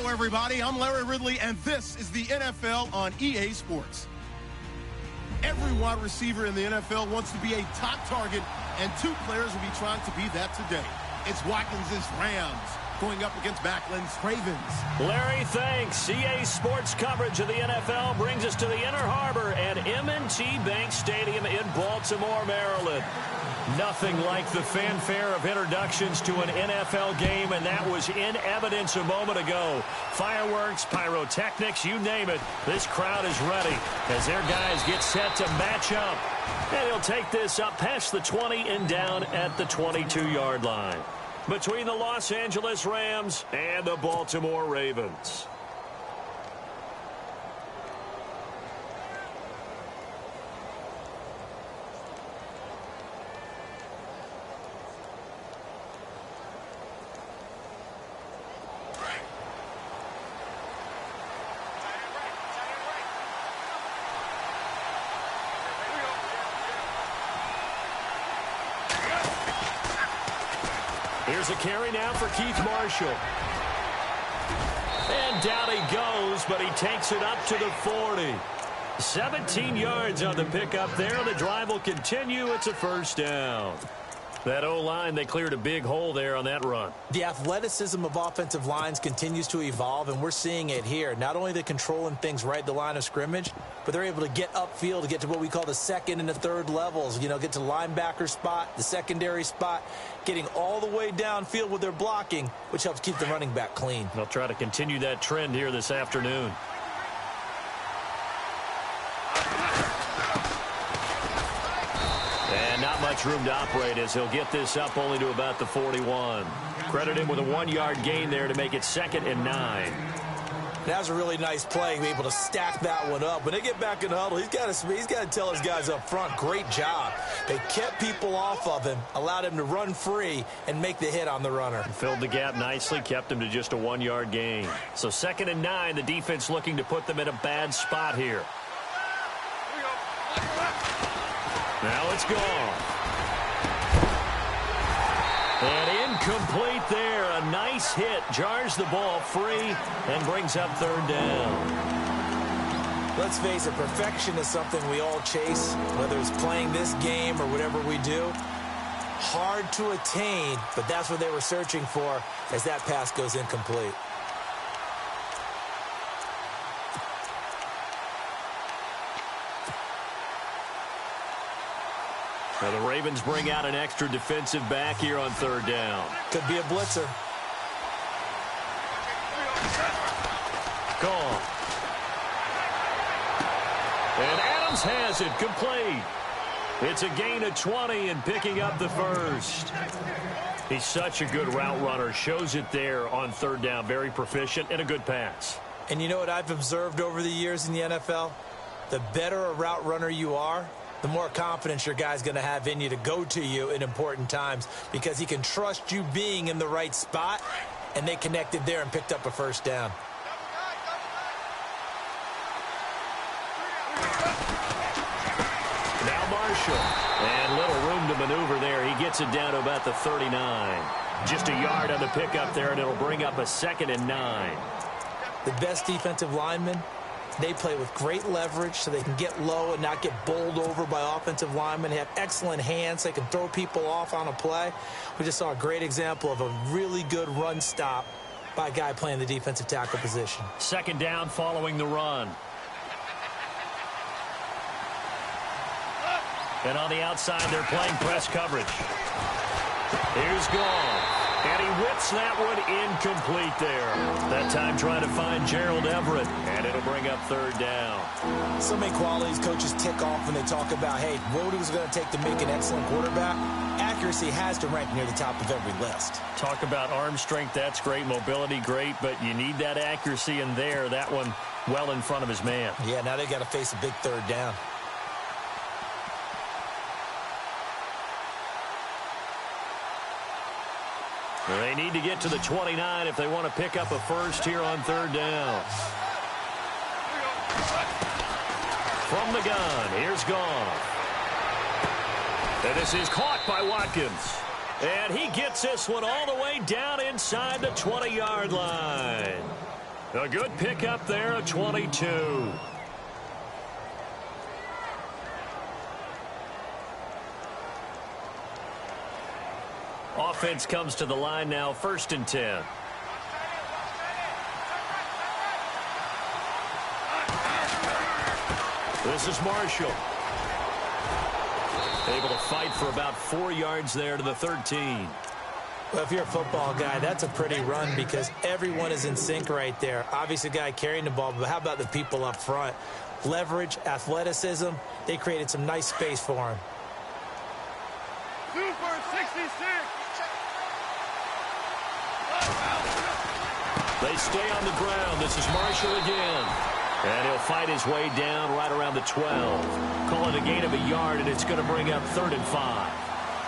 Hello, everybody. I'm Larry Ridley, and this is the NFL on EA Sports. Every wide receiver in the NFL wants to be a top target, and two players will be trying to be that today. It's Watkins' Rams going up against Backland's Ravens. Larry, thanks. EA Sports coverage of the NFL brings us to the Inner Harbor at M&T Bank Stadium in Baltimore, Maryland. Nothing like the fanfare of introductions to an NFL game, and that was in evidence a moment ago. Fireworks, pyrotechnics, you name it. This crowd is ready as their guys get set to match up. And he'll take this up past the 20 and down at the 22-yard line. Between the Los Angeles Rams and the Baltimore Ravens. Here's a carry now for Keith Marshall. And down he goes, but he takes it up to the 40. 17 yards on the pickup there. The drive will continue. It's a first down. That O-line, they cleared a big hole there on that run. The athleticism of offensive lines continues to evolve, and we're seeing it here. Not only they're controlling things right at the line of scrimmage, but they're able to get upfield to get to what we call the second and the third levels. You know, get to linebacker spot, the secondary spot, getting all the way downfield with their blocking, which helps keep the running back clean. They'll try to continue that trend here this afternoon. And not much room to operate as he'll get this up only to about the 41. Credit him with a 1-yard gain there to make it 2nd and 9. That was a really nice play, be able to stack that one up. When they get back in the huddle, he's got to tell his guys up front, great job. They kept people off of him, allowed him to run free, and make the hit on the runner. Filled the gap nicely, kept him to just a 1-yard gain. So 2nd and 9, the defense looking to put them in a bad spot here. Now it's gone. And incomplete there. A nice hit. Jars the ball free and brings up 3rd down. Let's face it, perfection is something we all chase, whether it's playing this game or whatever we do. Hard to attain, but that's what they were searching for as that pass goes incomplete. Now the Ravens bring out an extra defensive back here on 3rd down. Could be a blitzer. Gone. And Adams has it complete. It's a gain of 20 and picking up the first. He's such a good route runner. Shows it there on 3rd down. Very proficient and a good pass. And you know what I've observed over the years in the NFL? The better a route runner you are, the more confidence your guy's going to have in you to go to you in important times because he can trust you being in the right spot, and they connected there and picked up a first down. Now Marshall. And little room to maneuver there. He gets it down to about the 39. Just a yard on the pickup there, and it'll bring up a 2nd and 9. The best defensive linemen, they play with great leverage so they can get low and not get bowled over by offensive linemen. They have excellent hands. They can throw people off on a play. We just saw a great example of a really good run stop by a guy playing the defensive tackle position. 2nd down following the run. And on the outside, they're playing press coverage. Here's gone. And he whips that one incomplete there. That time trying to find Gerald Everett. And it'll bring up 3rd down. So many qualities coaches tick off when they talk about, hey, what it was going to take to make an excellent quarterback. Accuracy has to rank near the top of every list. Talk about arm strength. That's great. Mobility, great. But you need that accuracy in there. That one well in front of his man. Yeah, now they got to face a big 3rd down. They need to get to the 29 if they want to pick up a first here on 3rd down. From the gun, here's Goff. And this is caught by Watkins. And he gets this one all the way down inside the 20-yard line. A good pickup there, a 22. Offense comes to the line now, 1st and 10. This is Marshall. Able to fight for about 4 yards there to the 13. Well, if you're a football guy, that's a pretty run because everyone is in sync right there. Obviously, the guy carrying the ball, but how about the people up front? Leverage, athleticism, they created some nice space for him. Super 66. They stay on the ground. This is Marshall again. And he'll fight his way down right around the 12. Call it a gain of a yard, and it's going to bring up 3rd and 5.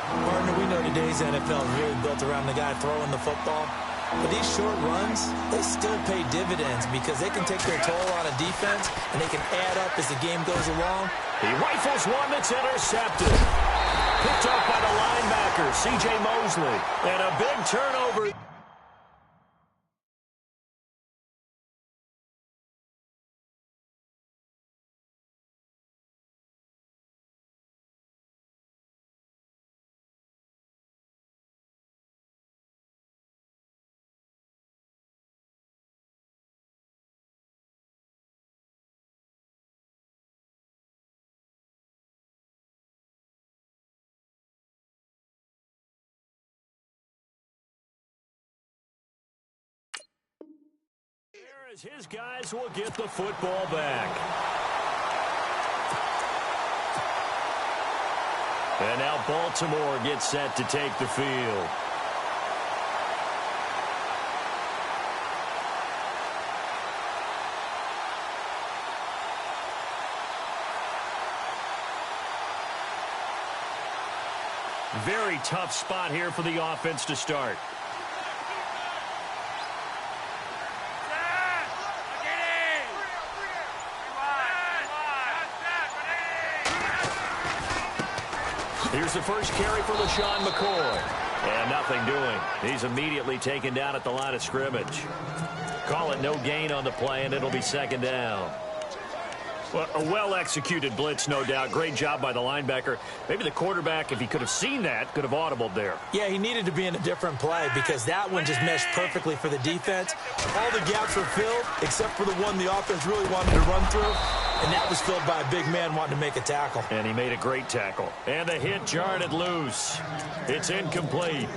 Partner, we know today's NFL is really built around the guy throwing the football. But these short runs, they still pay dividends because they can take their toll on a defense, and they can add up as the game goes along. He rifles one that's intercepted. Picked up by the linebacker, C.J. Mosley. And a big turnover. As his guys will get the football back. And now Baltimore gets set to take the field. Very tough spot here for the offense to start. Here's the first carry for LaShawn McCoy. And nothing doing. He's immediately taken down at the line of scrimmage. Call it no gain on the play, and it'll be 2nd down. Well, a well-executed blitz, no doubt. Great job by the linebacker. Maybe the quarterback, if he could have seen that, could have audibled there. Yeah, he needed to be in a different play because that one just meshed perfectly for the defense. All the gaps were filled except for the one the offense really wanted to run through, and that was filled by a big man wanting to make a tackle. And he made a great tackle. And the hit jarred it loose. It's incomplete.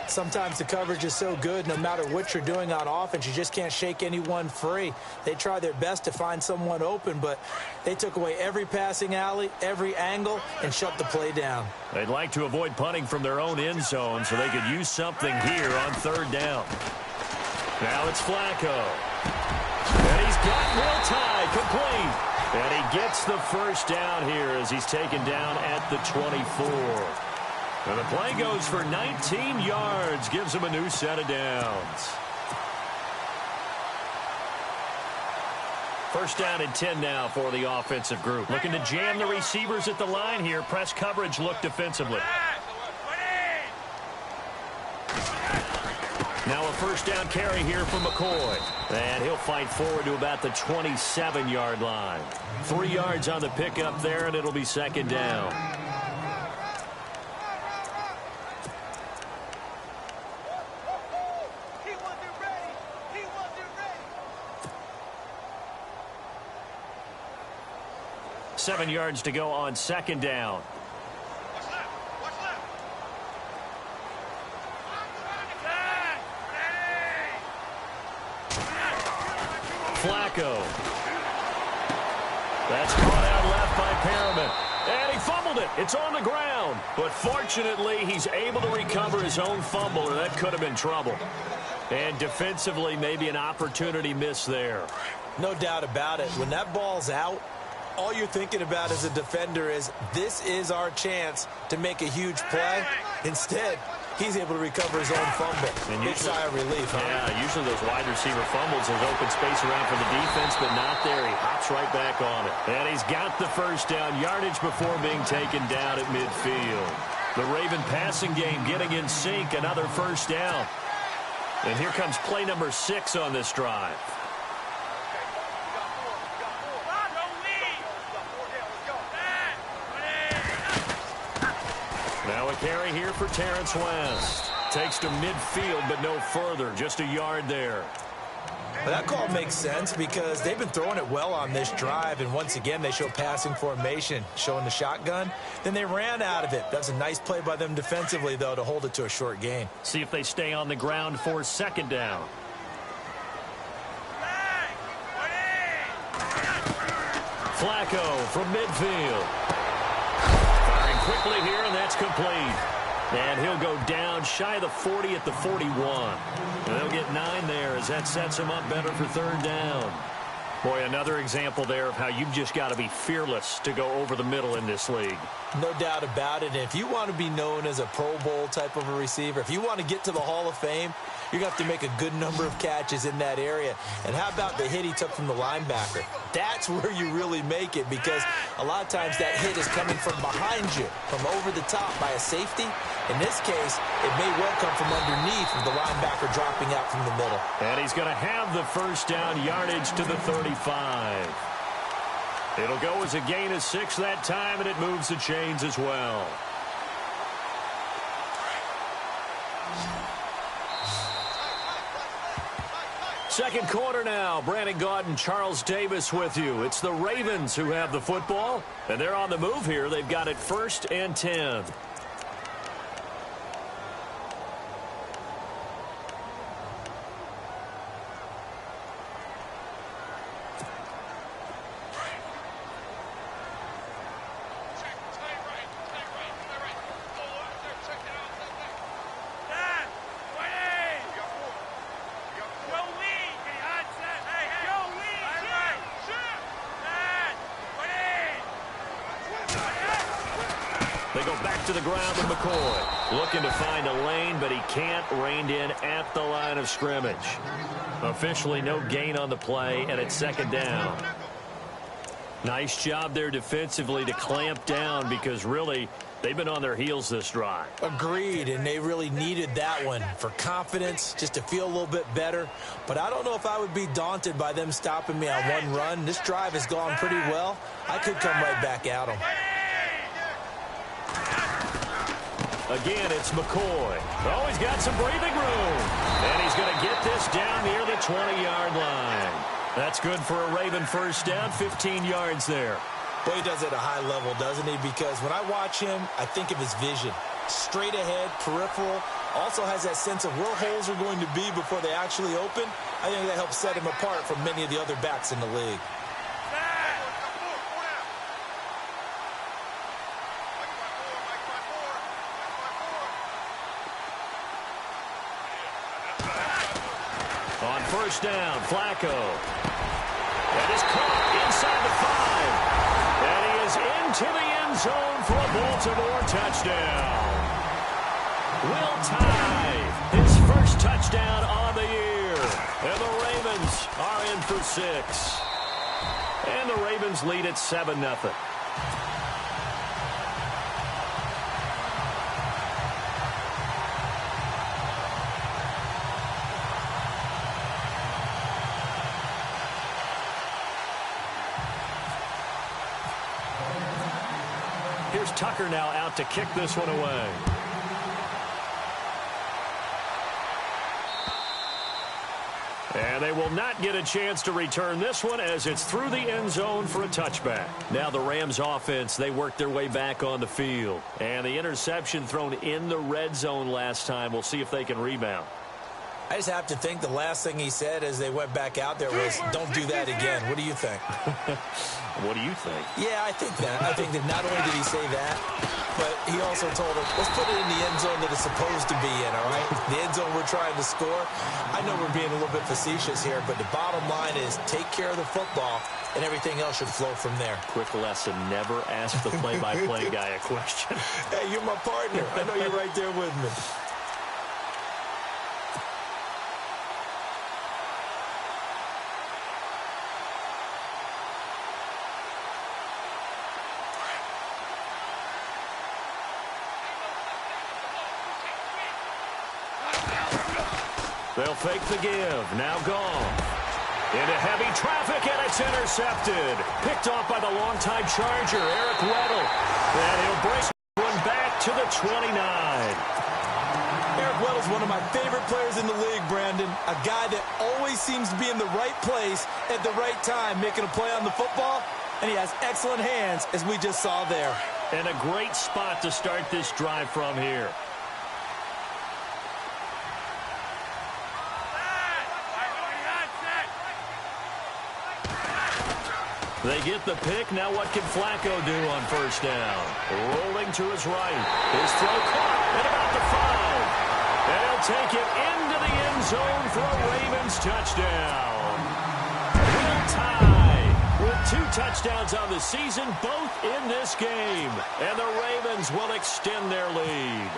Sometimes the coverage is so good, no matter what you're doing on offense, you just can't shake anyone free. They try their best to find someone open, but they took away every passing alley, every angle, and shut the play down. They'd like to avoid punting from their own end zone so they could use something here on 3rd down. Now it's Flacco. And he's got Will Tye complete. And he gets the first down here as he's taken down at the 24. And the play goes for 19 yards, gives him a new set of downs. 1st down and 10 now for the offensive group. Looking to jam the receivers at the line here. Press coverage look defensively. Now a 1st down carry here for McCoy. And he'll fight forward to about the 27-yard line. 3 yards on the pickup there, and it'll be 2nd down. Seven yards to go on 2nd down. Flacco. That's caught out left by Perriman. And he fumbled it. It's on the ground. But fortunately, he's able to recover his own fumble, or that could have been trouble. And defensively, maybe an opportunity miss there. No doubt about it. When that ball's out, all you're thinking about as a defender is, this is our chance to make a huge play. Instead, he's able to recover his own fumble. And big sigh of relief, huh? Yeah, usually those wide receiver fumbles, there's open space around for the defense, but not there. He hops right back on it. And he's got the 1st down, yardage before being taken down at midfield. The Raven passing game getting in sync, another 1st down. And here comes play number 6 on this drive. Now a carry here for Terrence West. Takes to midfield, but no further. Just a yard there. Well, that call makes sense because they've been throwing it well on this drive, and once again, they show passing formation, showing the shotgun. Then they ran out of it. That's a nice play by them defensively, though, to hold it to a short gain. See if they stay on the ground for second down. Flacco from midfield. Firing quickly here, and that's complete. And he'll go down shy of the 40 at the 41. And they'll get 9 there as that sets him up better for third down. Boy, another example there of how you've just got to be fearless to go over the middle in this league. No doubt about it. And if you want to be known as a Pro Bowl type of a receiver, if you want to get to the Hall of Fame, you're going to have to make a good number of catches in that area. And how about the hit he took from the linebacker? That's where you really make it, because a lot of times that hit is coming from behind you, from over the top by a safety. In this case, it may well come from underneath with the linebacker dropping out from the middle. And he's going to have the first down yardage to the 35. It'll go as a gain of 6 that time, and it moves the chains as well. Second quarter now. Brandon Gaudin and Charles Davis with you. It's the Ravens who have the football, and they're on the move here. They've got it 1st and 10. They go back to the ground with McCoy. Looking to find a lane, but he can't. Reined in at the line of scrimmage. Officially no gain on the play, and it's second down. Nice job there defensively to clamp down, because really they've been on their heels this drive. Agreed, and they really needed that one for confidence, just to feel a little bit better. But I don't know if I would be daunted by them stopping me on one run. This drive has gone pretty well. I could come right back at them. Again, it's McCoy. Oh, he's got some breathing room. And he's going to get this down near the 20-yard line. That's good for a Raven first down, 15 yards there. Boy, he does it at a high level, doesn't he? Because when I watch him, I think of his vision. Straight ahead, peripheral. Also has that sense of where holes are going to be before they actually open. I think that helps set him apart from many of the other backs in the league. On first down, Flacco. That is caught inside the 5. And he is into the end zone for a Baltimore touchdown. Will Tye, his first touchdown on the year. And the Ravens are in for 6. And the Ravens lead at 7-0. Here's Tucker now out to kick this one away. And they will not get a chance to return this one as it's through the end zone for a touchback. Now the Rams offense, they work their way back on the field. And the interception thrown in the red zone last time. We'll see if they can rebound. I just have to think the last thing he said as they went back out there was, don't do that again. What do you think? What do you think? Yeah, I think that. I think that not only did he say that, but he also told him, let's put it in the end zone that it's supposed to be in, all right? The end zone we're trying to score. I know we're being a little bit facetious here, but the bottom line is take care of the football, and everything else should flow from there. Quick lesson, never ask the play-by-play guy a question. Hey, you're my partner. I know you're right there with me. They'll fake the give. Now gone. Into heavy traffic, and it's intercepted. Picked off by the longtime Charger, Eric Weddle. And he'll break one back to the 29. Eric Weddle's one of my favorite players in the league, Brandon. A guy that always seems to be in the right place at the right time, making a play on the football. And he has excellent hands, as we just saw there. And a great spot to start this drive from here. They get the pick. Now what can Flacco do on first down? Rolling to his right. His throw caught at about the 5. And he'll take it into the end zone for a Ravens touchdown. We'll tie with 2 touchdowns on the season, both in this game. And the Ravens will extend their lead.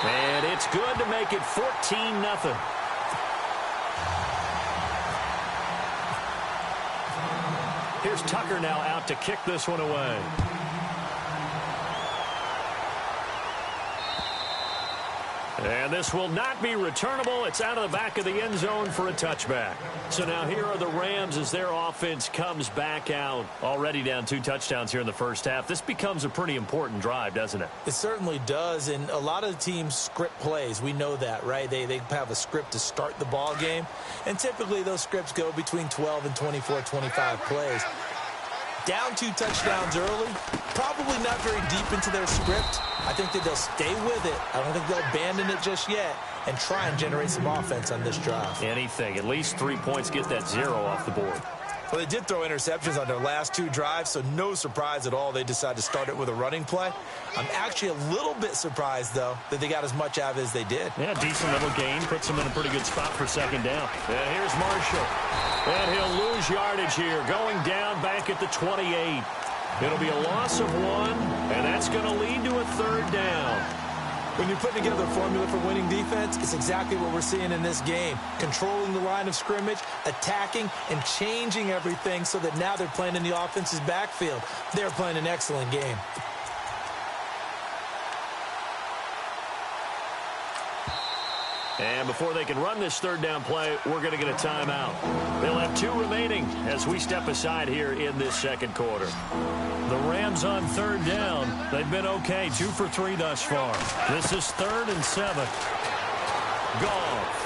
And it's good to make it 14-0. Here's Tucker now out to kick this one away. And this will not be returnable. It's out of the back of the end zone for a touchback. So now here are the Rams as their offense comes back out. Already down 2 touchdowns here in the first half. This becomes a pretty important drive, doesn't it? It certainly does, and a lot of the teams script plays. We know that, right? They have a script to start the ball game, and typically those scripts go between 12 and 24, 25 plays. Down 2 touchdowns early, probably not very deep into their script. I think that they'll stay with it. I don't think they'll abandon it just yet and try and generate some offense on this drive. Anything. At least 3 points, get that 0 off the board. Well, they did throw interceptions on their last 2 drives, so no surprise at all they decided to start it with a running play. I'm actually a little bit surprised, though, that they got as much out of it as they did. Yeah, decent little gain. Puts them in a pretty good spot for second down. And here's Marshall. And he'll lose yardage here, going down back at the 28. It'll be a loss of 1, and that's going to lead to a 3rd down. When you're putting together a formula for winning defense, it's exactly what we're seeing in this game. Controlling the line of scrimmage, attacking, and changing everything so that now they're playing in the offense's backfield. They're playing an excellent game. And before they can run this 3rd down play, we're going to get a timeout. They'll have 2 remaining as we step aside here in this second quarter. The Rams on 3rd down. They've been okay. 2 for 3 thus far. This is 3rd and 7. Goff.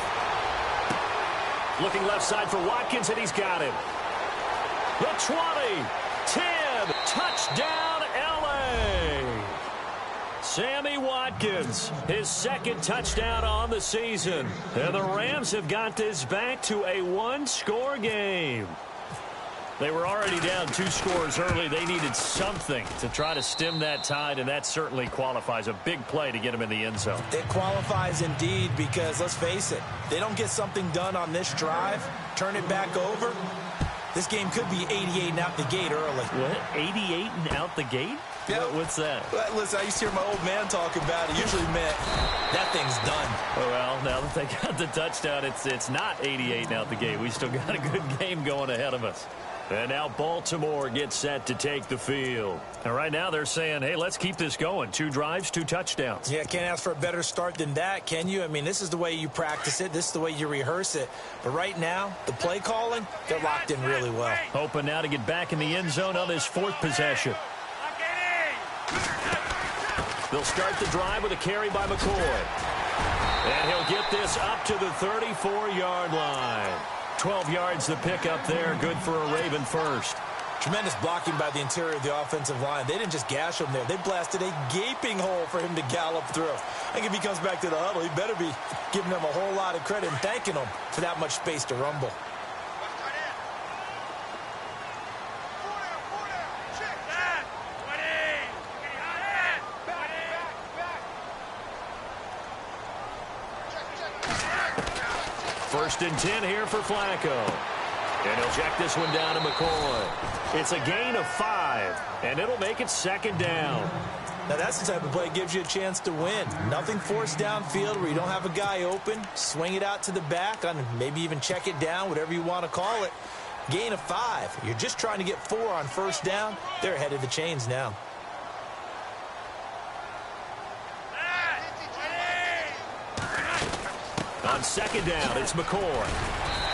Looking left side for Watkins, and he's got him. The 20. 10. Touchdown, L.A. Sammy Watkins, his 2nd touchdown on the season. And the Rams have got this back to a 1-score game. They were already down 2 scores early. They needed something to try to stem that tide, and that certainly qualifies. A big play to get them in the end zone. It qualifies indeed because, let's face it, they don't get something done on this drive, turn it back over, this game could be 88 and out the gate early. What? 88 and out the gate? Yeah. What's that? Listen, I used to hear my old man talk about it. Usually meant that thing's done. Well, now that they got the touchdown, it's not 88 and out the gate. We still got a good game going ahead of us. And now Baltimore gets set to take the field. And right now they're saying, hey, let's keep this going. 2 drives, 2 touchdowns. Yeah, can't ask for a better start than that, can you? I mean, this is the way you practice it. This is the way you rehearse it. But right now, the play calling, they're locked in really well. Hoping now to get back in the end zone on this 4th possession. They'll start the drive with a carry by McCoy. And he'll get this up to the 34-yard line. 12 yards to pick up there. Good for a Raven first. Tremendous blocking by the interior of the offensive line. They didn't just gash him there. They blasted a gaping hole for him to gallop through. I think if he comes back to the huddle, he better be giving them a whole lot of credit and thanking them for that much space to rumble. First and 10 here for Flacco. And he'll check this one down to McCoy. It's a gain of 5, and it'll make it 2nd down. Now, that's the type of play that gives you a chance to win. Nothing forced downfield where you don't have a guy open. Swing it out to the back, and maybe even check it down, whatever you want to call it. Gain of 5. You're just trying to get 4 on first down. They're ahead of the chains now. On second down, it's McCoy.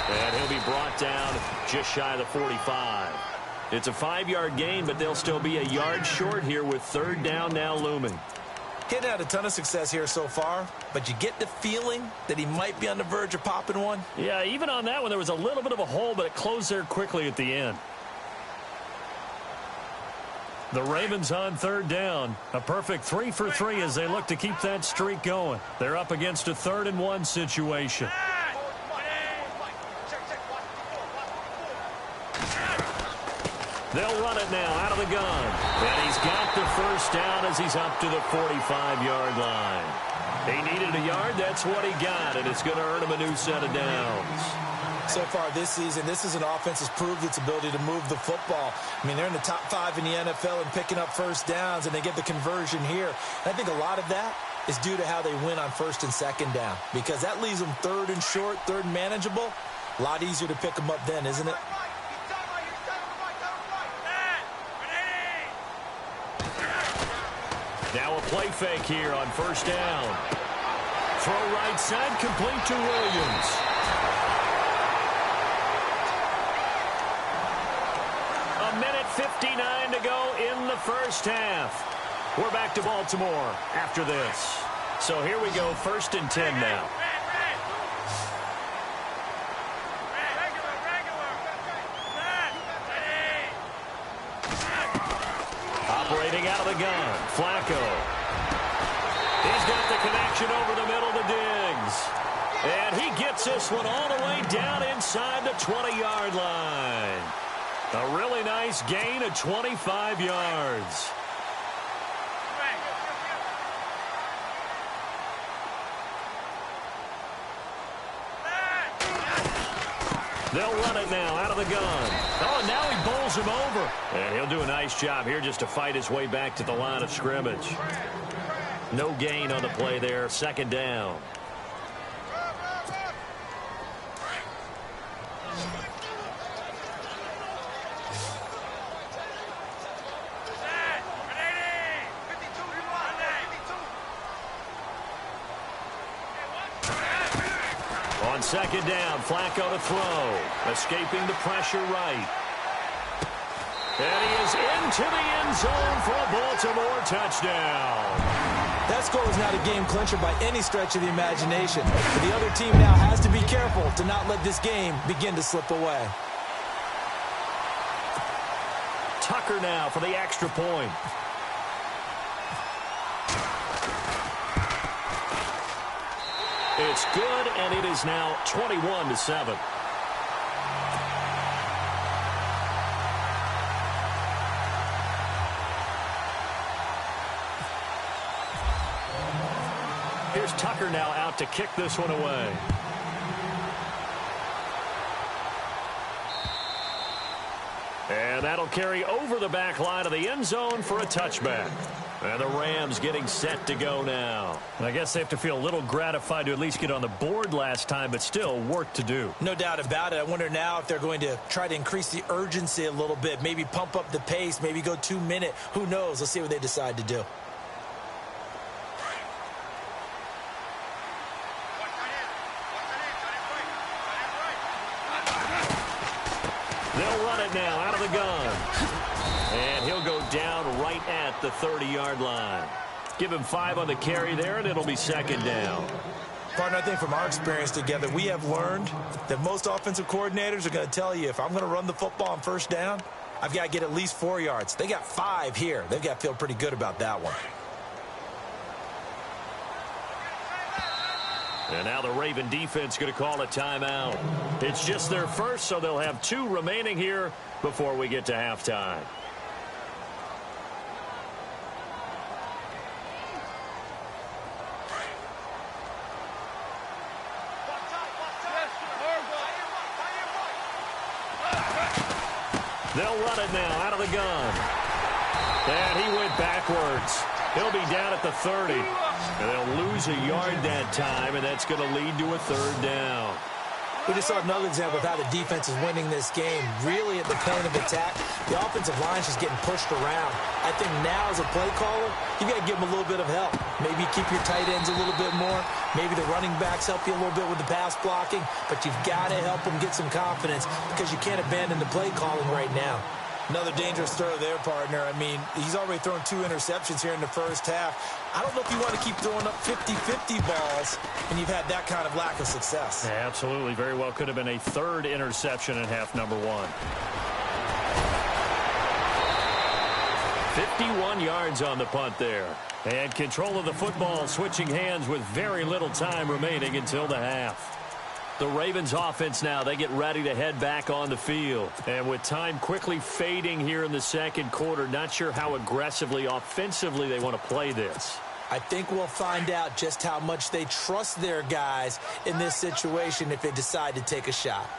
And he'll be brought down just shy of the 45. It's a 5-yard gain, but they'll still be a yard short here with third down now looming. He's had a ton of success here so far, but you get the feeling that he might be on the verge of popping one. Yeah, even on that one, there was a little bit of a hole, but it closed there quickly at the end. The Ravens on third down. A perfect 3 for 3 as they look to keep that streak going. They're up against a 3rd-and-1 situation. They'll run it now out of the gun. And he's got the first down as he's up to the 45-yard line. He needed a yard. That's what he got, and it's going to earn him a new set of downs. So far this season, this is an offense that's proved its ability to move the football. I mean, they're in the top 5 in the NFL in picking up first downs, and they get the conversion here. And I think a lot of that is due to how they win on first and second down, because that leaves them 3rd and short, 3rd and manageable. A lot easier to pick them up then, isn't it? Now a play fake here on first down. Throw right side, complete to Williams. A minute 59 to go in the first half. We're back to Baltimore after this. So here we go, 1st and 10 now. Operating out of the gun, Flacco. He's got the connection over the middle to Diggs. And he gets this one all the way down inside the 20-yard line. A really nice gain of 25 yards. They'll run it now out of the gun. Oh, and now he bowls him over. And he'll do a nice job here just to fight his way back to the line of scrimmage. No gain on the play there. 2nd down. On 2nd down, Flacco to throw. Escaping the pressure right. And he is into the end zone for a Baltimore touchdown. That score is not a game clincher by any stretch of the imagination. But the other team now has to be careful to not let this game begin to slip away. Tucker now for the extra point. It's good, and it is now 21-7. Here's Tucker now out to kick this one away. And that'll carry over the back line of the end zone for a touchback. And the Rams getting set to go now. And I guess they have to feel a little gratified to at least get on the board last time, but still work to do. No doubt about it. I wonder now if they're going to try to increase the urgency a little bit, maybe pump up the pace, maybe go 2-minute. Who knows? Let's see what they decide to do. They'll run it now out of the gun. And he'll go down right at the 30-yard line. Give him 5 on the carry there, and it'll be 2nd down. Partner, I think from our experience together, we have learned that most offensive coordinators are going to tell you, if I'm going to run the football on first down, I've got to get at least 4 yards. They got 5 here. They've got to feel pretty good about that one. And now the Raven defense going to call a timeout. It's just their first, so they'll have 2 remaining here before we get to halftime. They'll run it now out of the gun. And he went backwards. He'll be down at the 30. And they'll lose a yard that time, and that's going to lead to a 3rd down. We just saw another example of how the defense is winning this game. Really at the point of attack, the offensive line is just getting pushed around. I think now as a play caller, you got to give them a little bit of help. Maybe keep your tight ends a little bit more. Maybe the running backs help you a little bit with the pass blocking. But you've got to help them get some confidence because you can't abandon the play calling right now. Another dangerous throw there, partner. I mean, he's already thrown 2 interceptions here in the first half. I don't know if you want to keep throwing up 50-50 balls when you've had that kind of lack of success. Yeah, absolutely. Very well could have been a 3rd interception in half number 1. 51 yards on the punt there. And control of the football, switching hands with very little time remaining until the half. The Ravens offense now, they get ready to head back on the field. And with time quickly fading here in the second quarter, not sure how aggressively, offensively they want to play this. I think we'll find out just how much they trust their guys in this situation if they decide to take a shot.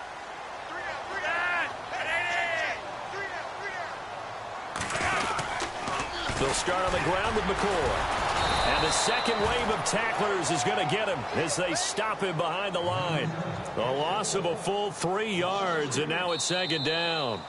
They'll start on the ground with McCoy. And the second wave of tacklers is going to get him as they stop him behind the line. The loss of a full 3 yards, and now it's 2nd down.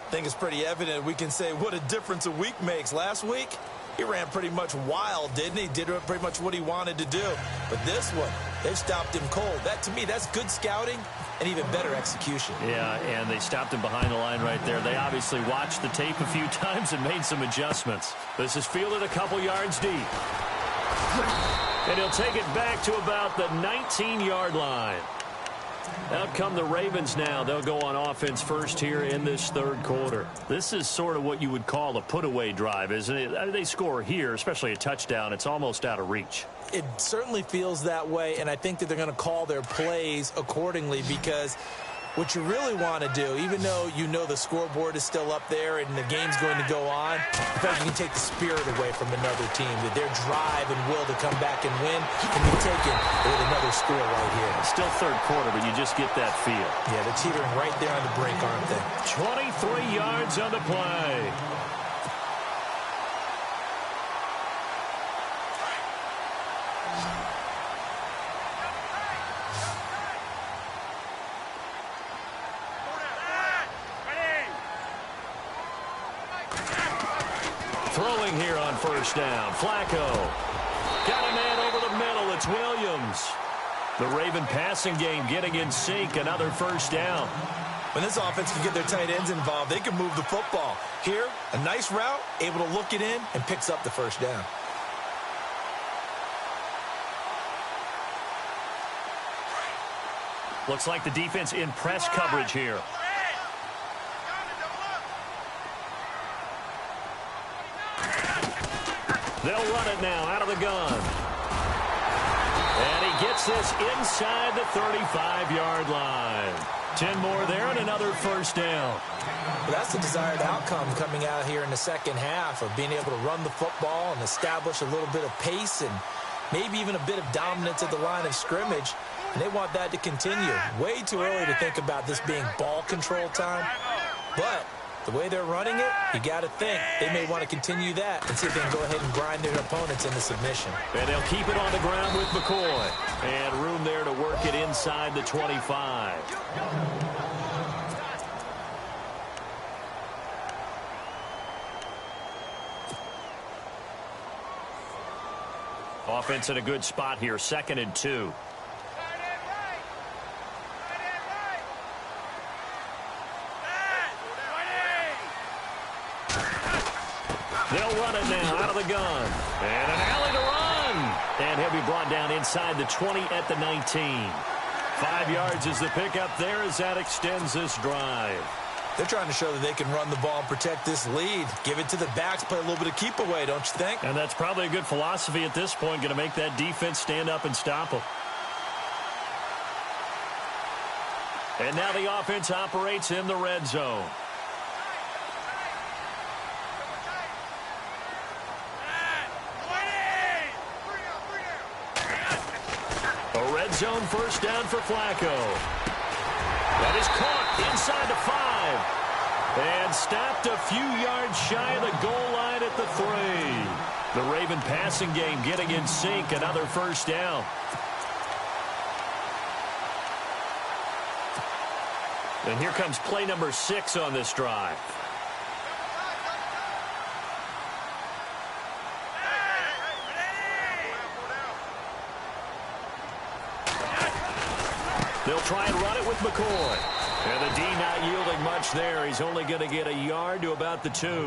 I think it's pretty evident we can say what a difference a week makes. Last week, he ran pretty much wild, didn't he? Did pretty much what he wanted to do. But this one, they've stopped him cold. That, to me, that's good scouting and even better execution. Yeah, and they stopped him behind the line right there. They obviously watched the tape a few times and made some adjustments. This is fielded a couple yards deep. And he'll take it back to about the 19-yard line. Out come the Ravens now. They'll go on offense first here in this 3rd quarter. This is sort of what you would call a put-away drive, isn't it? They score here, especially a touchdown. It's almost out of reach. It certainly feels that way, and I think that they're going to call their plays accordingly because what you really want to do, even though you know the scoreboard is still up there and the game's going to go on, in fact, you can take the spirit away from another team, that their drive and will to come back and win can be taken with another score right here. Still 3rd quarter, but you just get that feel. Yeah, they're teetering right there on the brink, aren't they? 23 yards on the play. Throwing here on 1st down. Flacco. Got a man over the middle. It's Williams. The Raven passing game getting in sync. Another 1st down. When this offense can get their tight ends involved, they can move the football. Here, a nice route, able to look it in, and picks up the 1st down. Looks like the defense in press coverage here. They'll run it now out of the gun. And he gets this inside the 35-yard line. 10 more there and another 1st down. Well, that's the desired outcome coming out here in the second half of being able to run the football and establish a little bit of pace and maybe even a bit of dominance at the line of scrimmage. And they want that to continue. Way too early to think about this being ball control time. But the way they're running it, you got to think they may want to continue that and see if they can go ahead and grind their opponents into submission. And they'll keep it on the ground with McCoy. And room there to work it inside the 25. Offense in a good spot here, 2nd and 2. They'll run it now out of the gun. And an alley to run. And he'll be brought down inside the 20 at the 19. 5 yards is the pickup there as that extends this drive. They're trying to show that they can run the ball and protect this lead. Give it to the backs, play a little bit of keep away, don't you think? And that's probably a good philosophy at this point, going to make that defense stand up and stop them. And now the offense operates in the red zone. A red zone 1st down for Flacco. That is caught inside the 5. And stopped a few yards shy of the goal line at the 3. The Raven passing game getting in sync. Another 1st down. And here comes play number 6 on this drive. They'll try and run it with McCoy. And the D not yielding much there. He's only going to get a yard to about the 2.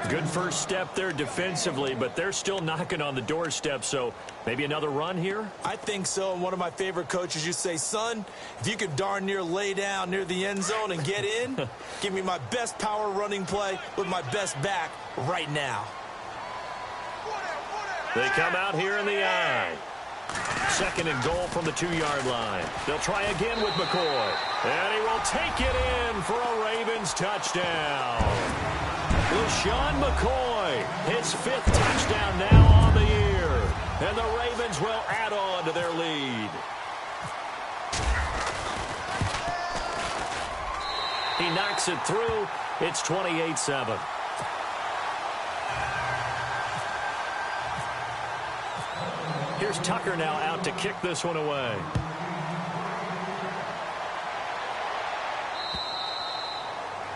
Good first step there defensively, but they're still knocking on the doorstep, so maybe another run here? I think so, and one of my favorite coaches used to say, son, if you could darn near lay down near the end zone and get in, give me my best power running play with my best back right now. They come out here in the I. 2nd and goal from the 2-yard line. They'll try again with McCoy. And he will take it in for a Ravens touchdown. LaShawn McCoy, his 5th touchdown now on the year. And the Ravens will add on to their lead. He knocks it through. It's 28-7. Here's Tucker now out to kick this one away.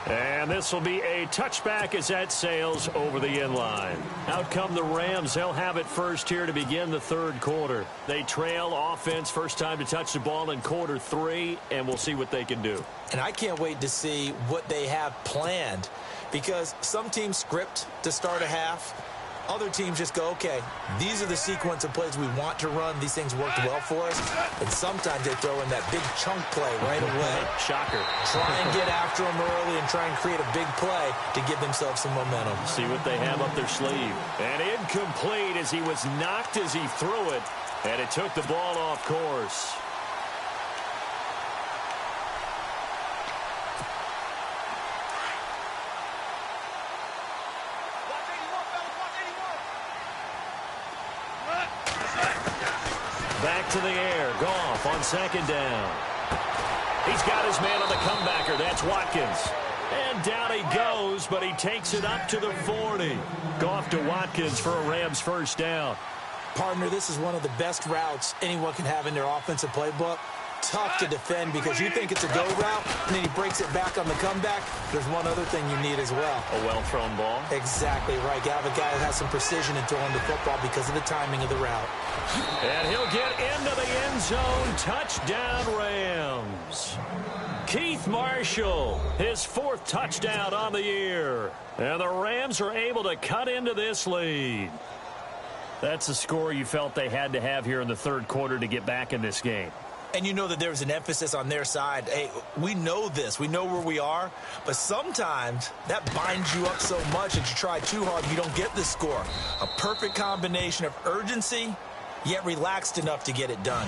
And this will be a touchback as that sails over the end line. Out come the Rams. They'll have it first here to begin the 3rd quarter. They trail offense, first time to touch the ball in quarter 3, and we'll see what they can do. And I can't wait to see what they have planned, because some teams script to start a half. Other teams just go, okay, these are the sequence of plays we want to run. These things worked well for us. And sometimes they throw in that big chunk play right away. Shocker. Try and get after them early and try and create a big play to give themselves some momentum. See what they have up their sleeve. And incomplete as he was knocked as he threw it. And it took the ball off course. Back to the air. Goff on 2nd down. He's got his man on the comebacker. That's Watkins. And down he goes, but he takes it up to the 40. Goff to Watkins for a Rams first down. Partner, this is one of the best routes anyone can have in their offensive playbook. Tough to defend because you think it's a go route, and then he breaks it back on the comeback. There's one other thing you need as well. A well-thrown ball. Exactly right. You have a guy that has some precision in throwing the football because of the timing of the route. And he'll get into the end zone. Touchdown, Rams. Keith Marshall, his 4th touchdown on the year. And the Rams are able to cut into this lead. That's the score you felt they had to have here in the 3rd quarter to get back in this game. And you know that there was an emphasis on their side. Hey, we know this. We know where we are. But sometimes that binds you up so much that you try too hard, you don't get the score. A perfect combination of urgency, yet relaxed enough to get it done.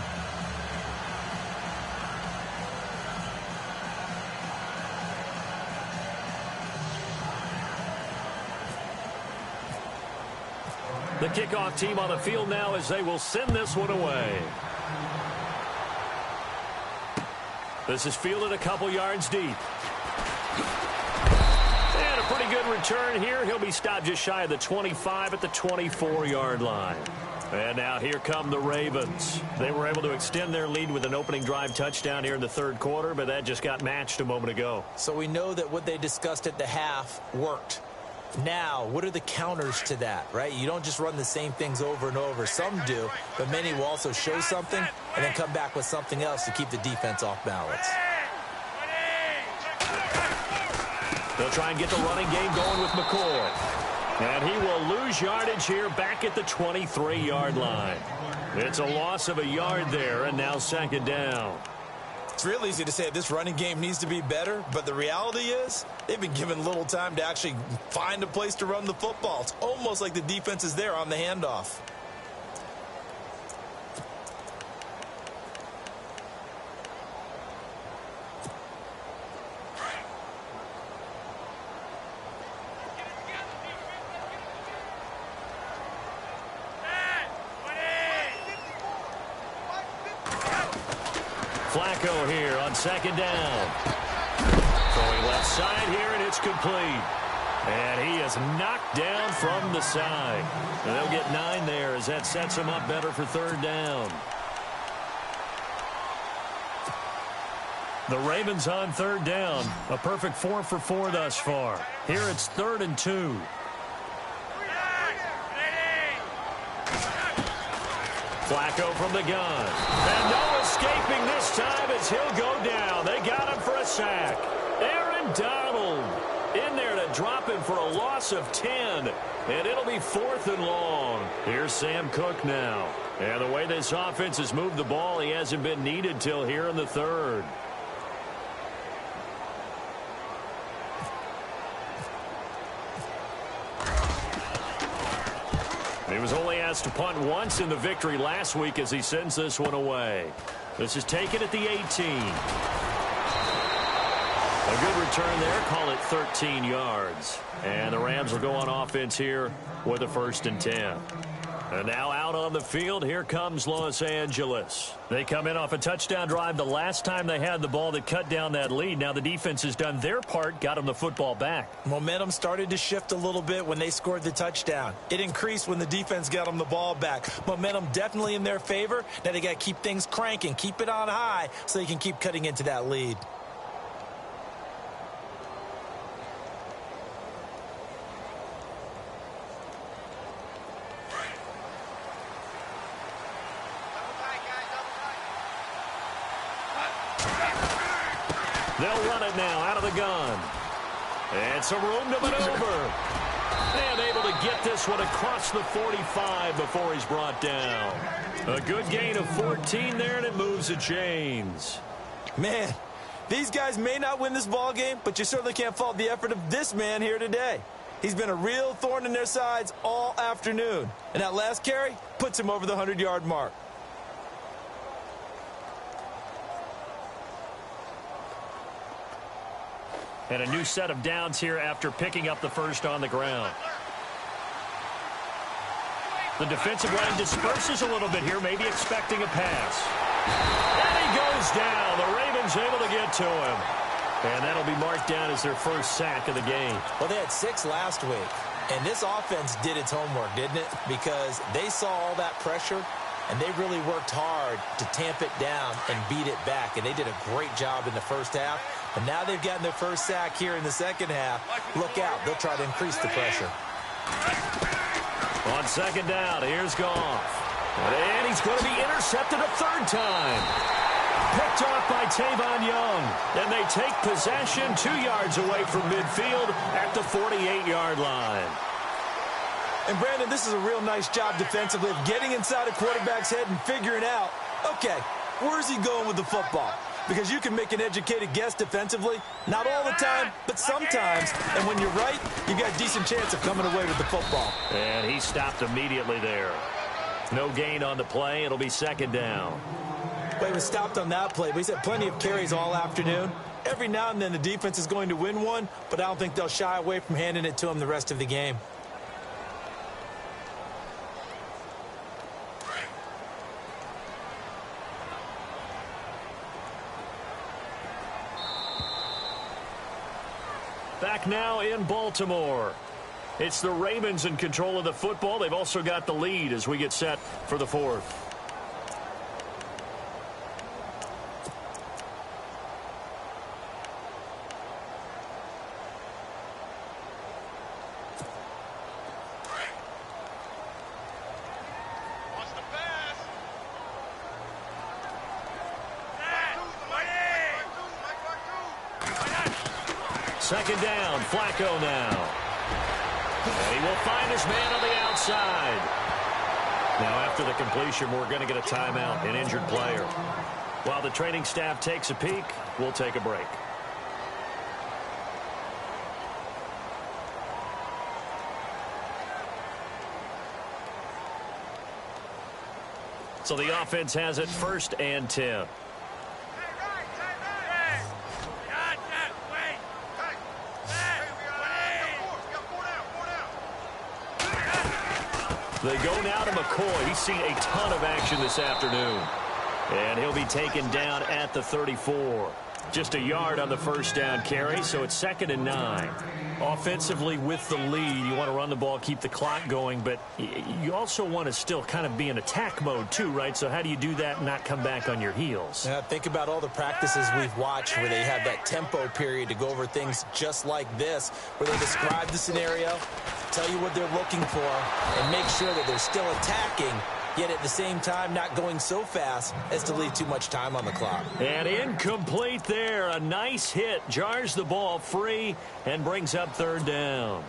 The kickoff team on the field now as they will send this one away. This is fielded a couple yards deep. And a pretty good return here. He'll be stopped just shy of the 25 at the 24-yard line. And now here come the Ravens. They were able to extend their lead with an opening drive touchdown here in the 3rd quarter, but that just got matched a moment ago. So we know that what they discussed at the half worked. Now, what are the counters to that, right? You don't just run the same things over and over. Some do, but many will also show something and then come back with something else to keep the defense off balance. They'll try and get the running game going with McCoy. And he will lose yardage here back at the 23-yard line. It's a loss of a yard there, and now 2nd down. It's real easy to say this running game needs to be better, but the reality is they've been given little time to actually find a place to run the football. It's almost like the defense is there on the handoff. Flacco here on 2nd down. Throwing left side here, and it's complete. And he is knocked down from the side. And they'll get 9 there as that sets him up better for 3rd down. The Ravens on third down. A perfect 4 for 4 thus far. Here it's 3rd and 2. Flacco from the gun. And no escaping this time as he'll go down. They got him for a sack. Aaron Donald in there to drop him for a loss of 10. And it'll be 4th and long. Here's Sam Cook now. And the way this offense has moved the ball, he hasn't been needed till here in the 3rd. He was only asked to punt once in the victory last week as he sends this one away. This is taken at the 18. A good return there. Call it 13 yards. And the Rams will go on offense here with a 1st and 10. And now out on the field, here comes Los Angeles. They come in off a touchdown drive the last time they had the ball that cut down that lead. Now the defense has done their part, got them the football back. Momentum started to shift a little bit when they scored the touchdown. It increased when the defense got them the ball back. Momentum definitely in their favor. Now they got to keep things cranking, keep it on high so they can keep cutting into that lead. They'll run it now out of the gun. And some room to maneuver. And able to get this one across the 45 before he's brought down. A good gain of 14 there, and it moves the chains. Man, these guys may not win this ball game, but you certainly can't fault the effort of this man here today. He's been a real thorn in their sides all afternoon. And that last carry puts him over the 100-yard mark. And a new set of downs here after picking up the first on the ground. The defensive line disperses a little bit here, maybe expecting a pass. And he goes down. The Ravens able to get to him. And that'll be marked down as their first sack of the game. Well, they had 6 last week. And this offense did its homework, didn't it? Because they saw all that pressure, and they really worked hard to tamp it down and beat it back. And they did a great job in the first half. And now they've gotten their first sack here in the second half. Look out. They'll try to increase the pressure. On second down, here's Goff. And he's going to be intercepted a 3rd time. Picked off by Tavon Young. And they take possession 2 yards away from midfield at the 48-yard line. And, Brandon, this is a real nice job defensively of getting inside a quarterback's head and figuring out, okay, where's he going with the football? Because you can make an educated guess defensively. Not all the time, but sometimes. And when you're right, you got a decent chance of coming away with the football. And he stopped immediately there. No gain on the play. It'll be 2nd down. Well, he was stopped on that play, but he's had plenty of carries all afternoon. Every now and then the defense is going to win one, but I don't think they'll shy away from handing it to him the rest of the game. Back now in Baltimore. It's the Ravens in control of the football. They've also got the lead as we get set for the 4th. Second down, Flacco now. And he will find his man on the outside. Now after the completion, we're going to get a timeout, an injured player. While the training staff takes a peek, we'll take a break. So the offense has it 1st and 10. They go now to McCoy. He's seen a ton of action this afternoon. And he'll be taken down at the 34. Just a yard on the first down carry, so it's 2nd and 9. Offensively, with the lead, you want to run the ball, keep the clock going, but you also want to still kind of be in attack mode too, right? So how do you do that and not come back on your heels? Yeah, think about all the practices we've watched where they have that tempo period to go over things just like this, where they describe the scenario, tell you what they're looking for, and make sure that they're still attacking, yet at the same time not going so fast as to leave too much time on the clock. And incomplete there. A nice hit. Jars the ball free and brings up 3rd down.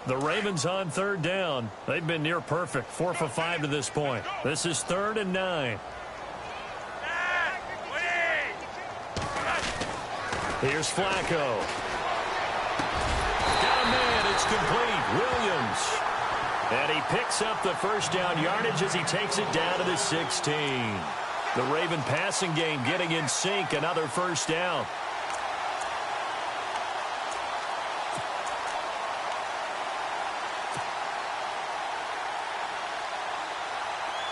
The Ravens on 3rd down. They've been near perfect. 4 for 5 to this point. This is 3rd and 9. Here's Flacco. Got a man. It's complete. Williams. And he picks up the first down yardage as he takes it down to the 16. The Raven passing game getting in sync. Another first down.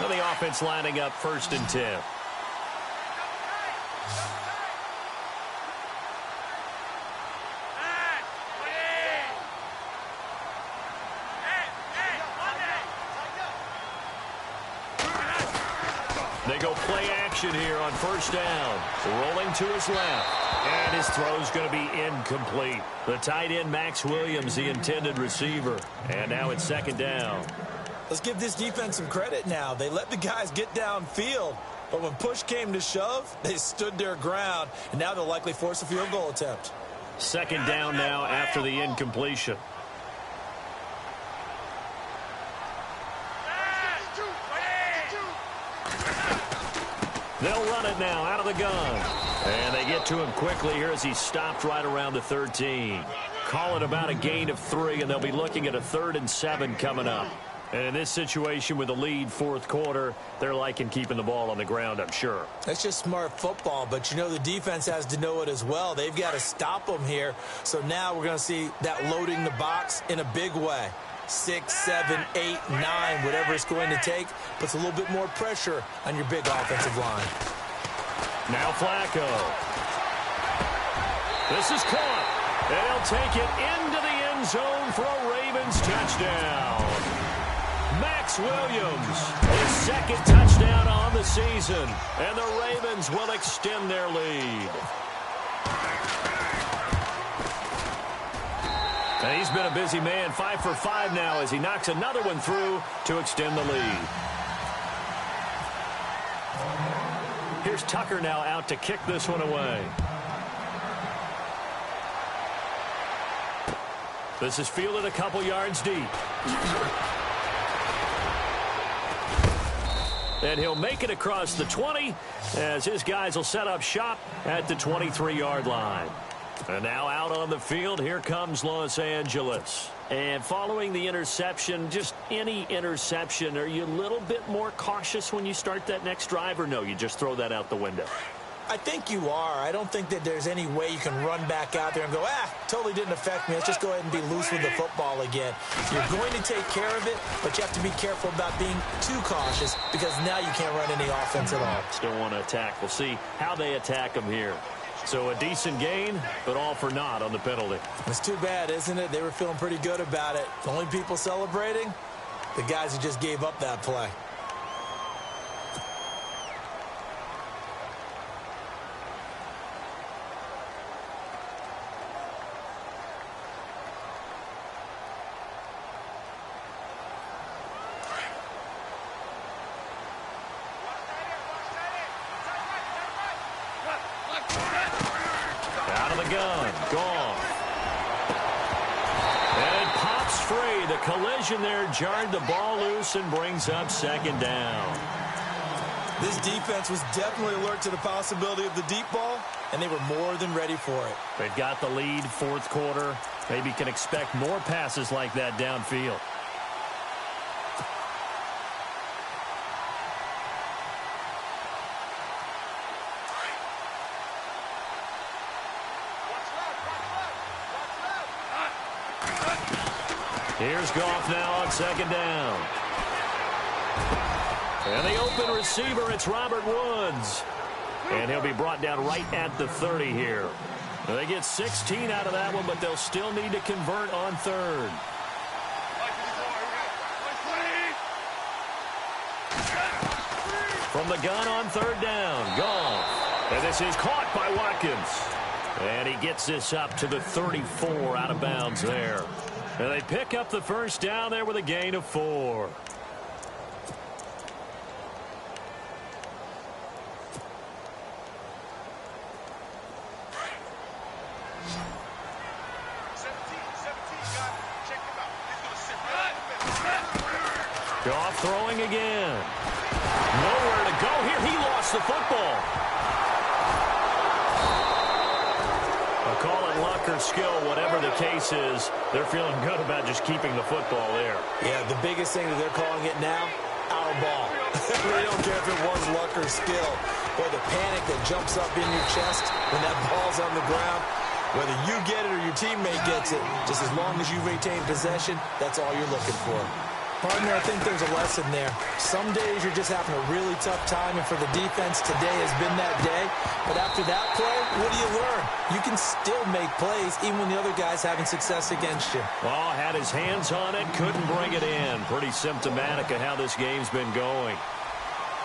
Well, the offense lining up 1st and 10. They go play action here on 1st down. Rolling to his left. And his throw's going to be incomplete. The tight end, Max Williams, the intended receiver. And now it's 2nd down. Let's give this defense some credit now. They let the guys get downfield. But when push came to shove, they stood their ground. And now they'll likely force a field goal attempt. 2nd down now after the incompletion. They'll run it now out of the gun. And they get to him quickly here as he stopped right around the 13. Call it about a gain of 3, and they'll be looking at a 3rd and 7 coming up. And in this situation with a lead 4th quarter, they're liking keeping the ball on the ground, I'm sure. That's just smart football, but you know the defense has to know it as well. They've got to stop them here. So now we're going to see that loading the box in a big way. 6, 7, 8, 9, whatever it's going to take, puts a little bit more pressure on your big offensive line. Now Flacco. This is caught. And he'll take it into the end zone for a Ravens touchdown. Max Williams, his 2nd touchdown on the season. And the Ravens will extend their lead. And he's been a busy man, 5 for 5 now as he knocks another one through to extend the lead. Here's Tucker now out to kick this one away. This is fielded a couple yards deep. And he'll make it across the 20 as his guys will set up shop at the 23-yard line. And now out on the field, here comes Los Angeles. And following the interception, just any interception, are you a little bit more cautious when you start that next drive, or no, you just throw that out the window? I think you are. I don't think that there's any way you can run back out there and go, totally didn't affect me. Let's just go ahead and be loose with the football again. You're going to take care of it, but you have to be careful about being too cautious because now you can't run any offense at all. Still want to attack. We'll see how they attack them here. So a decent gain, but all for naught on the penalty. It's too bad, isn't it? They were feeling pretty good about it. The only people celebrating, the guys who just gave up that play. Gone. And it pops free. The collision there jarred the ball loose and brings up 2nd down. This defense was definitely alert to the possibility of the deep ball, and they were more than ready for it. They've got the lead 4th quarter. Maybe can expect more passes like that downfield. Here's Goff now on second down. And the open receiver, it's Robert Woods. And he'll be brought down right at the 30 here. They get 16 out of that one, but they'll still need to convert on third. From the gun on third down, Goff. And this is caught by Watkins. And he gets this up to the 34 out of bounds there. And they pick up the first down there with a gain of 4. Goff throwing again. Nowhere to go here. He lost the football. I'll call it luck or skill, whatever the case is. They're feeling good about just keeping the football there. Yeah, the biggest thing that they're calling it now, our ball. They don't care if it was luck or skill. Or the panic that jumps up in your chest when that ball's on the ground. Whether you get it or your teammate gets it, just as long as you retain possession, that's all you're looking for. Partner, I think there's a lesson there. Some days you're just having a really tough time, and for the defense, today has been that day. But after that play, what do you learn? You can still make plays even when the other guy's having success against you. Oh, had his hands on it, couldn't bring it in. Pretty symptomatic of how this game's been going.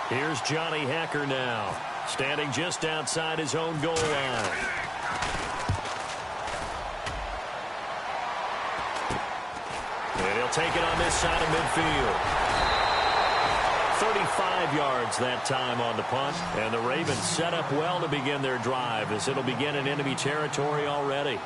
Here's Johnny Hecker now, standing just outside his own goal line. And he'll take it on this side of midfield. 35 yards that time on the punt. And the Ravens set up well to begin their drive as it'll begin in enemy territory already.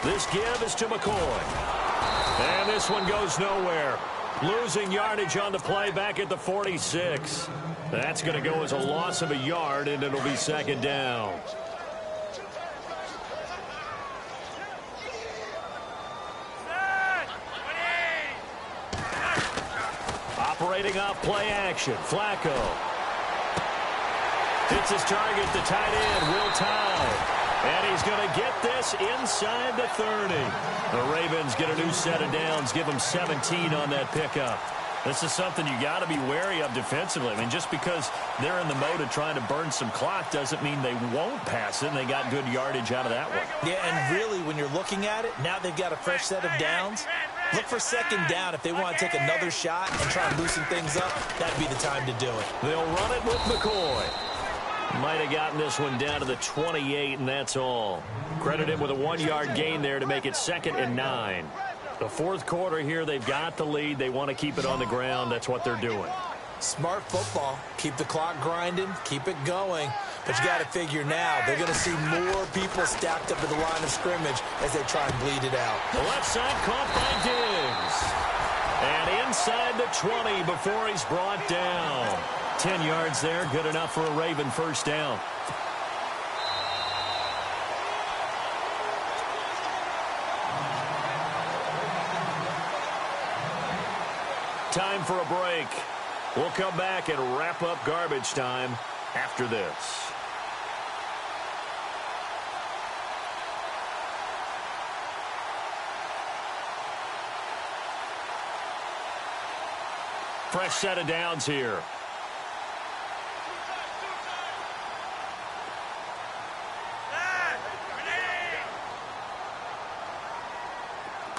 This give is to McCoy. And this one goes nowhere. Losing yardage on the play back at the 46. That's going to go as a loss of a yard, and it'll be second down. Operating off play action. Flacco. Hits his target, the tight end, Will Tye. And he's going to get this inside the 30. The Ravens get a new set of downs, give them 17 on that pickup. This is something you got to be wary of defensively. I mean, just because they're in the mode of trying to burn some clock doesn't mean they won't pass it, and they got good yardage out of that one. Yeah, and really, when you're looking at it, now they've got a fresh set of downs. Look for second down if they want to take another shot and try and loosen things up. That'd be the time to do it. They'll run it with McCoy. Might have gotten this one down to the 28, and that's all. Credited with a 1-yard gain there to make it 2nd and 9. The fourth quarter here, they've got the lead. They want to keep it on the ground. That's what they're doing. Smart football. Keep the clock grinding. Keep it going. But you got to figure now, they're going to see more people stacked up at the line of scrimmage as they try and bleed it out. The left side caught by Diggs. And inside the 20 before he's brought down. 10 yards there, good enough for a Raven first down. Time for a break. We'll come back and wrap up garbage time after this. Fresh set of downs here.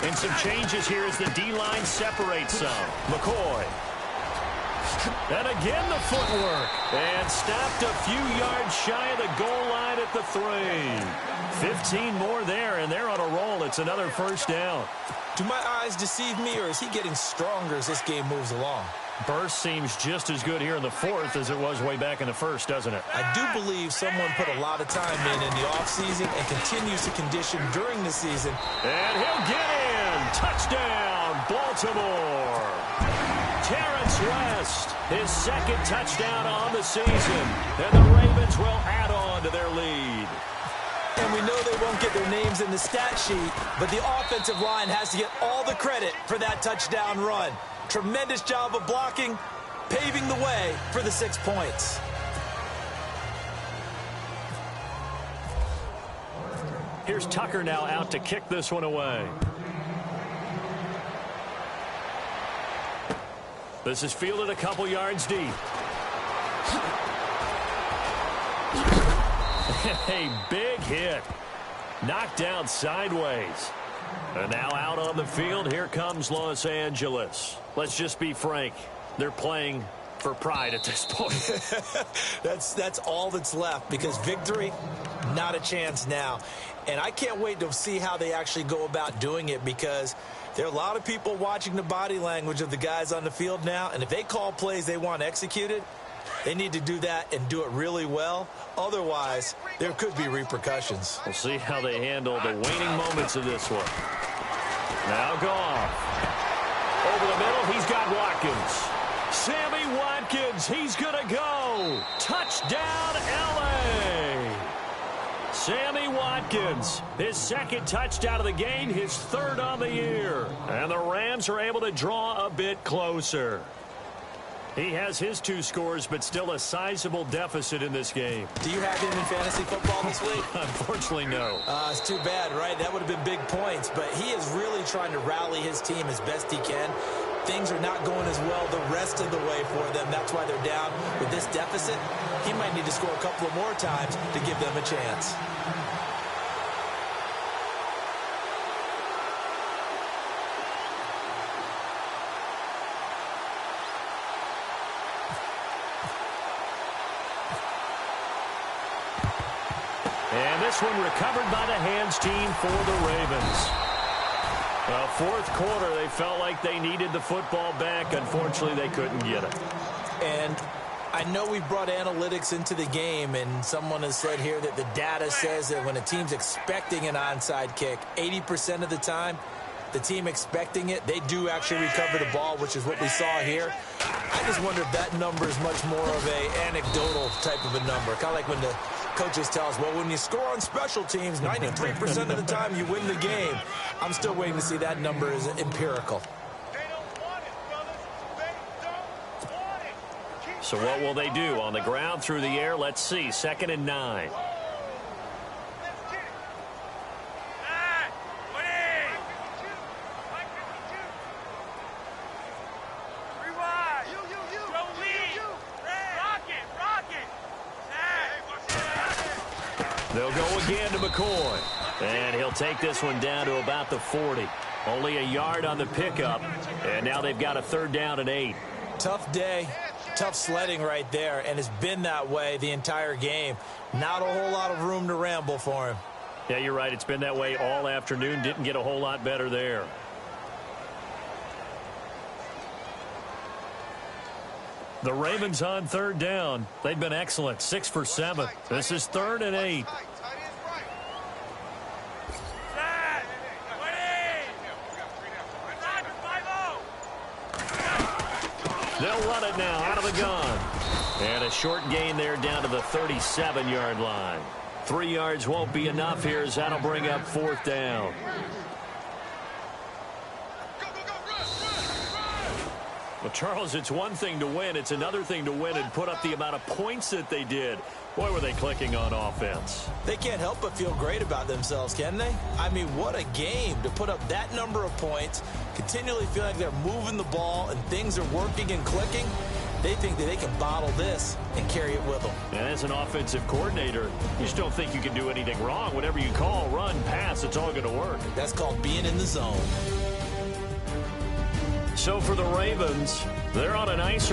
And some changes here as the D-line separates some. McCoy. And again the footwork. And stopped a few yards shy of the goal line at the 3. 15 more there, and they're on a roll. It's another first down. Do my eyes deceive me, or is he getting stronger as this game moves along? Burst seems just as good here in the fourth as it was way back in the first, doesn't it? I do believe someone put a lot of time in the offseason and continues to condition during the season. And he'll get in. Touchdown, Baltimore. Terrence West, his second touchdown on the season. And the Ravens will add on to their lead. And we know they won't get their names in the stat sheet, but the offensive line has to get all the credit for that touchdown run. Tremendous job of blocking, paving the way for the 6 points. Here's Tucker now out to kick this one away. This is fielded a couple yards deep. A big hit. Knocked down sideways. And now out on the field, here comes Los Angeles. Let's just be frank. They're playing for pride at this point. That's all that's left, because victory, not a chance now. And I can't wait to see how they actually go about doing it, because there are a lot of people watching the body language of the guys on the field now, and if they call plays they want executed, they need to do that and do it really well. Otherwise, there could be repercussions. We'll see how they handle the waning moments of this one. Now Goff. Over the middle, he's got Watkins. Sammy Watkins, he's going to go. Touchdown, L.A. Sammy Watkins, his second touchdown of the game, his third on the year. And the Rams are able to draw a bit closer. He has his 2 scores, but still a sizable deficit in this game. Do you have him in fantasy football this week? Unfortunately, no. It's too bad, right? That would have been big points, but he is really trying to rally his team as best he can. Things are not going as well the rest of the way for them. That's why they're down with this deficit. He might need to score a couple of more times to give them a chance. And this one recovered by the hands team for the Ravens. Fourth quarter, they felt like they needed the football back. Unfortunately, they couldn't get it. And I know we've brought analytics into the game, and someone has said here that the data says that when a team's expecting an onside kick, 80% of the time, the team expecting it, they do actually recover the ball, which is what we saw here. I just wonder if that number is much more of a anecdotal type of a number. Kind of like when the coaches tell us, well, when you score on special teams, 93% of the time you win the game. I'm still waiting to see that number is empirical. So what will they do? On the ground, through the air, let's see. 2nd and 9. They'll go again to McCoy. And he'll take this one down to about the 40. Only a yard on the pickup. And now they've got a 3rd down and 8. Tough day. Tough sledding right there, and it's been that way the entire game. Not a whole lot of room to ramble for him. Yeah, you're right. It's been that way all afternoon. Didn't get a whole lot better there. The Ravens on 3rd down. They've been excellent. 6 for 7. This is 3rd and 8. They'll run it now out of the gun. And a short gain there down to the 37-yard line. 3 yards won't be enough here, as that'll bring up 4th down. Well, Charles, it's one thing to win. It's another thing to win and put up the amount of points that they did. Boy, were they clicking on offense. They can't help but feel great about themselves, can they? I mean, what a game to put up that number of points, continually feel like they're moving the ball and things are working and clicking. They think that they can bottle this and carry it with them. And as an offensive coordinator, you just don't think you can do anything wrong. Whatever you call, run, pass, it's all going to work. That's called being in the zone. So for the Ravens, they're on a nice